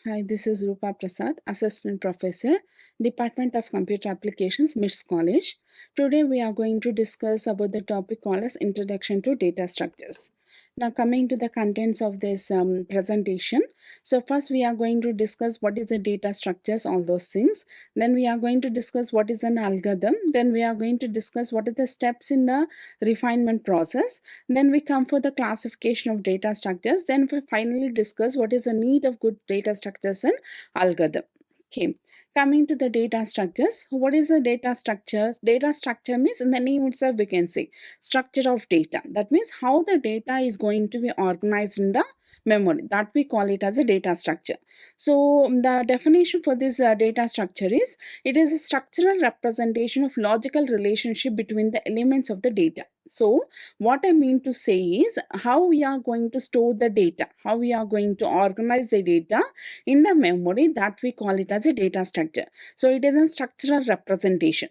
Hi, this is Roopa Prasad, Assistant Professor, Department of Computer Applications, MITS College. Today we are going to discuss about the topic called as Introduction to Data Structures. Now coming to the contents of this presentation. So first we are going to discuss what is the data structures, all those things. Then we are going to discuss what is an algorithm. Then we are going to discuss what are the steps in the refinement process. Then we come for the classification of data structures. Then we finally discuss what is the need of good data structures and algorithm. Okay. Coming to the data structures, what is a data structure? Data structure means in the name itself we can say structure of data. That means how the data is going to be organized in the memory. That we call it as a data structure. So the definition for this data structure is it is a structural representation of logical relationship between the elements of the data. So what I mean to say is how we are going to store the data, how we are going to organize the data in the memory, that we call it as a data structure. So it is a structural representation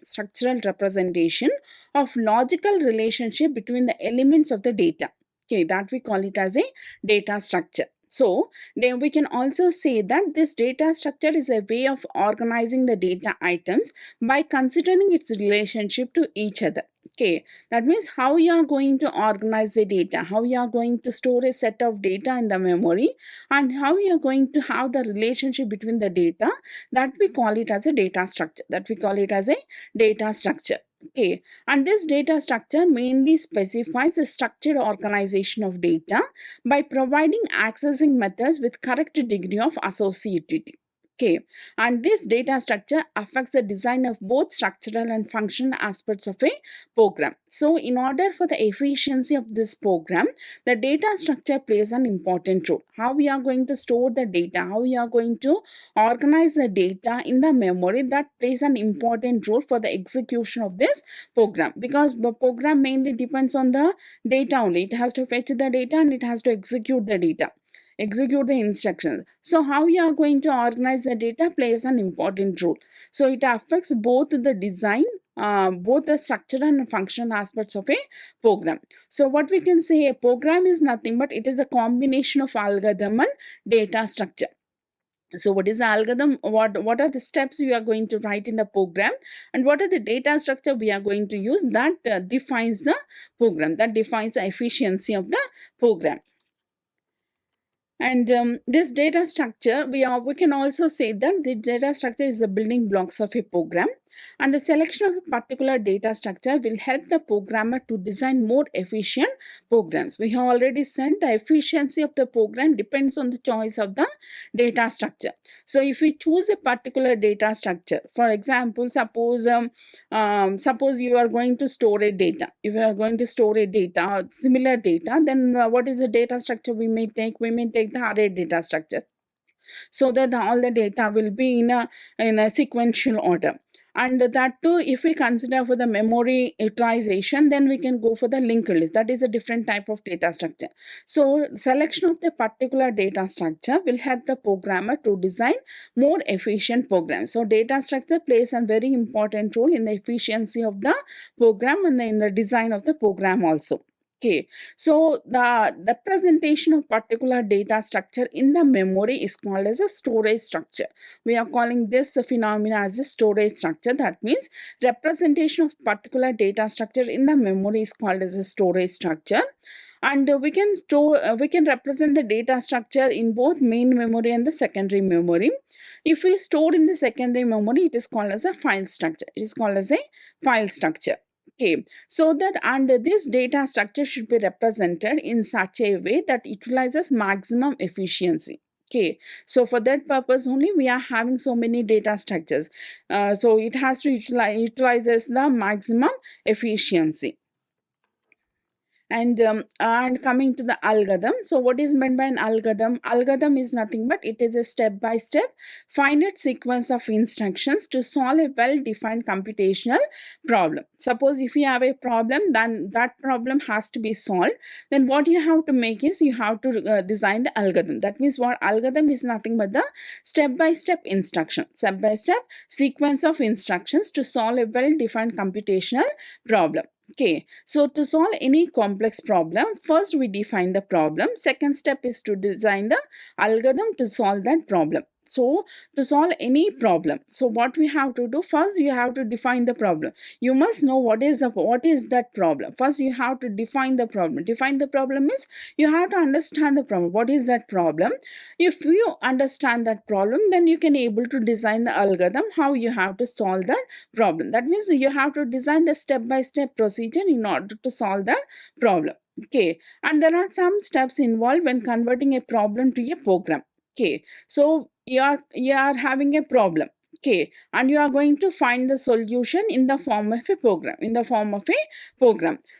of logical relationship between the elements of the data. Okay, that we call it as a data structure. So then we can also say that this data structure is a way of organizing the data items by considering its relationship to each other. Okay, that means how you are going to organize the data, how you are going to store a set of data in the memory, and how you are going to have the relationship between the data, that we call it as a data structure. Okay, and this data structure mainly specifies a structured organization of data by providing accessing methods with correct degree of associativity. Okay, and this data structure affects the design of both structural and functional aspects of a program. So in order for the efficiency of this program, the data structure plays an important role. How we are going to store the data, how we are going to organize the data in the memory, that plays an important role for the execution of this program, because the program mainly depends on the data only. It has to fetch the data and it has to execute the instructions. So how you are going to organize the data plays an important role. So it affects both the design, both the structural and functional aspects of a program. So what we can say, a program is nothing but it is a combination of algorithm and data structure. So what is the algorithm? What are the steps we are going to write in the program, and what are the data structure we are going to use, that defines the program, that defines the efficiency of the program. And this data structure, we can also say that the data structure is the building blocks of a program, and the selection of a particular data structure will help the programmer to design more efficient programs. We have already said the efficiency of the program depends on the choice of the data structure. So if we choose a particular data structure, for example, suppose you are going to store a data. If you are going to store a data, similar data, then what is the data structure we may take? We may take the array data structure, so that all the data will be in a sequential order. And that too, if we consider for the memory utilization, then we can go for the linked list. That is a different type of data structure. So selection of the particular data structure will help the programmer to design more efficient programs. So data structure plays a very important role in the efficiency of the program and in the design of the program also. Okay, so the representation of particular data structure in the memory is called as a storage structure. We are calling this phenomena as a storage structure. That means representation of particular data structure in the memory is called as a storage structure. And we can represent the data structure in both main memory and the secondary memory. If we store in the secondary memory, it is called as a file structure. It is called as a file structure. Okay, so that, and this data structure should be represented in such a way that it utilizes maximum efficiency. Okay, so for that purpose only we are having so many data structures. So it has to utilizes the maximum efficiency. And coming to the algorithm, so what is meant by an algorithm? Algorithm is nothing but it is a step-by-step finite sequence of instructions to solve a well-defined computational problem. Suppose if you have a problem, then that problem has to be solved. Then what you have to make is you have to design the algorithm. That means what algorithm is nothing but the step-by-step instruction, step-by-step sequence of instructions to solve a well-defined computational problem. Okay, so to solve any complex problem, first we define the problem. Second step is to design the algorithm to solve that problem. So to solve any problem, so what we have to do, first you have to define the problem. You must know what is that problem. First you have to define the problem. Define the problem means you have to understand the problem. What is that problem? If you understand that problem, then you can able to design the algorithm how you have to solve that problem. That means you have to design the step-by-step procedure in order to solve that problem. Okay, and there are some steps involved when converting a problem to a program. Okay, so you are having a problem. Okay, and you are going to find the solution in the form of a program.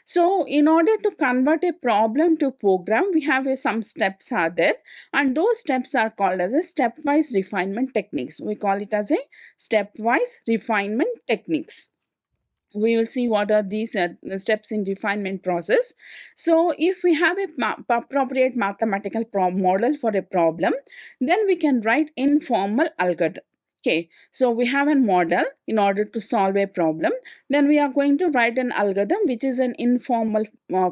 So in order to convert a problem to program, we have some steps are there, and those steps are called as a stepwise refinement techniques. We call it as a stepwise refinement techniques. We will see what are these steps in refinement process. So if we have a appropriate mathematical model for a problem, then we can write informal algorithm. Okay, so we have a model in order to solve a problem. Then we are going to write an algorithm which is an informal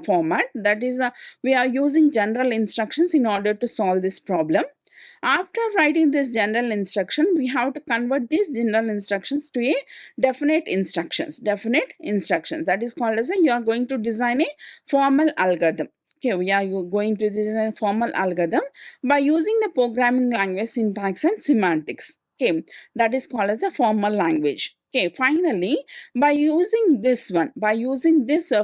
format. That is, we are using general instructions in order to solve this problem. After writing this general instruction, we have to convert these general instructions to a definite instructions. That is called as you are going to design a formal algorithm. Okay, we are going to design a formal algorithm by using the programming language syntax and semantics. Okay, that is called as a formal language. Okay, finally, by using this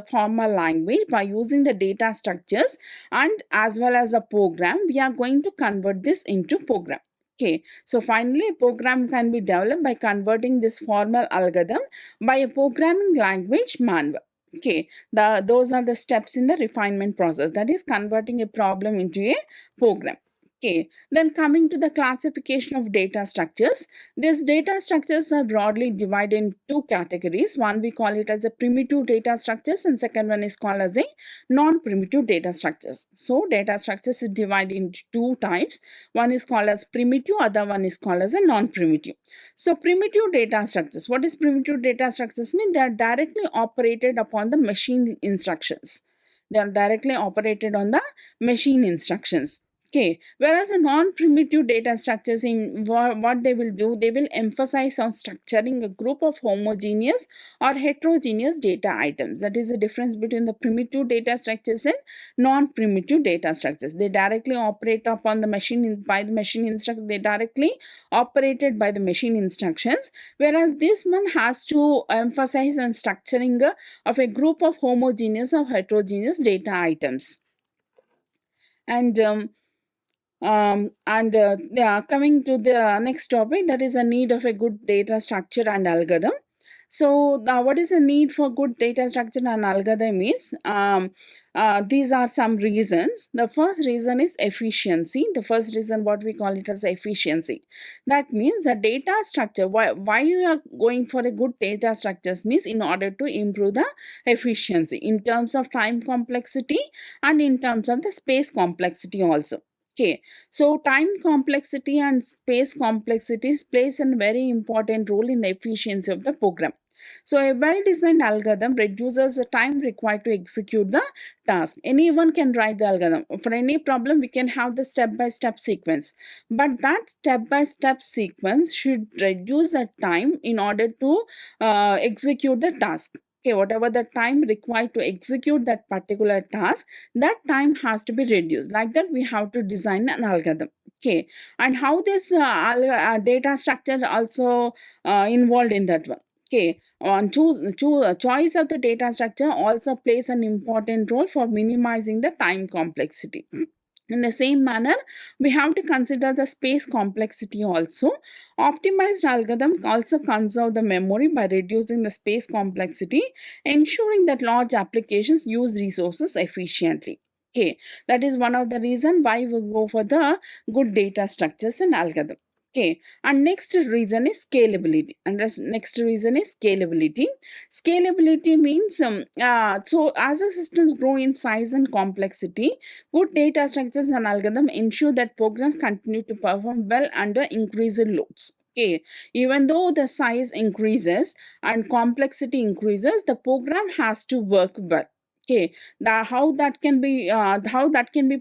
formal language, by using the data structures and as well as a program, we are going to convert this into program. Okay, so finally, a program can be developed by converting this formal algorithm by a programming language manual. Okay, those are the steps in the refinement process, that is converting a problem into a program. Okay, then coming to the classification of data structures. These data structures are broadly divided in two categories. One we call it as a primitive data structures, and second one is called as a non-primitive data structures. So data structures is divided into two types. One is called as primitive, other one is called as a non-primitive. So primitive data structures. What is primitive data structures mean? They are directly operated upon the machine instructions. They are directly operated on the machine instructions. Okay, whereas a non-primitive data structures, in what they will do, they will emphasize on structuring a group of homogeneous or heterogeneous data items. That is the difference between the primitive data structures and non-primitive data structures. They directly operate upon the machine by the machine instruction. They directly operated by the machine instructions, whereas this one has to emphasize on structuring of a group of homogeneous or heterogeneous data items. And coming to the next topic, that is a need of a good data structure and algorithm. So what is the need for good data structure and algorithm is, these are some reasons. The first reason is efficiency. The first reason, what we call it as efficiency. That means the data structure, why you are going for a good data structures means in order to improve the efficiency in terms of time complexity and in terms of the space complexity also. Okay, so time complexity and space complexities plays a very important role in the efficiency of the program. So a well-designed algorithm reduces the time required to execute the task. Anyone can write the algorithm. For any problem, we can have the step-by-step sequence. But that step-by-step sequence should reduce the time in order to execute the task. Okay, whatever the time required to execute that particular task, that time has to be reduced. Like that, we have to design an algorithm. Okay, and how this data structure also involved in that one. Okay, choice of the data structure also plays an important role for minimizing the time complexity. In the same manner, we have to consider the space complexity also. Optimized algorithm also conserve the memory by reducing the space complexity, ensuring that large applications use resources efficiently. Okay, that is one of the reasons why we go for the good data structures and algorithm. Okay, and next reason is scalability. Scalability means, so as the systems grow in size and complexity, good data structures and algorithm ensure that programs continue to perform well under increased loads. Okay, even though the size increases and complexity increases, the program has to work well. Okay, how that can be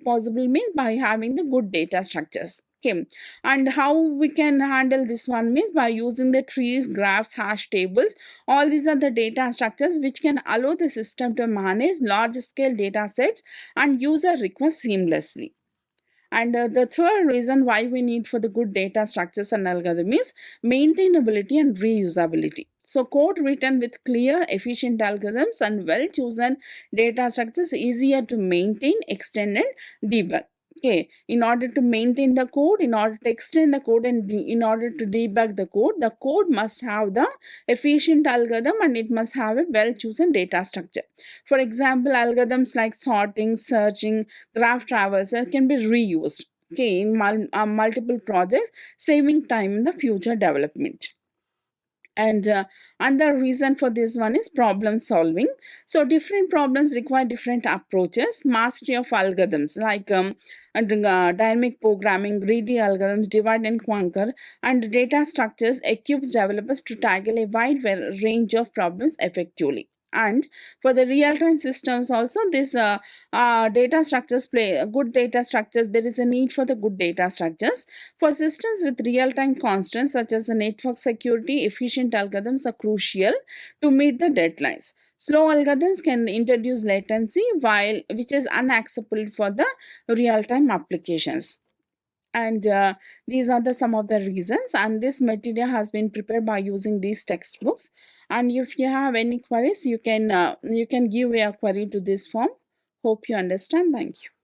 possible means by having the good data structures. Okay, and how we can handle this one means by using the trees, graphs, hash tables. All these are the data structures which can allow the system to manage large scale data sets and user requests seamlessly. And the third reason why we need for the good data structures and algorithm is maintainability and reusability. So code written with clear, efficient algorithms and well chosen data structures easier to maintain, extend and debug. Okay, in order to maintain the code, in order to extend the code, and in order to debug the code must have the efficient algorithm and it must have a well chosen data structure. For example, algorithms like sorting, searching, graph traversal can be reused, okay, in multiple projects, saving time in the future development. And another reason for this one is problem solving. So different problems require different approaches. Mastery of algorithms like dynamic programming, greedy algorithms, divide and conquer, and data structures equips developers to tackle a wide range of problems effectively. And for the real-time systems also, this data structures play good data structures. There is a need for the good data structures for systems with real-time constants such as the network security. Efficient algorithms are crucial to meet the deadlines. Slow algorithms can introduce latency, which is unacceptable for the real-time applications. And these are some of the reasons, and this material has been prepared by using these textbooks. And if you have any queries, you can give a query to this form. Hope you understand. Thank you.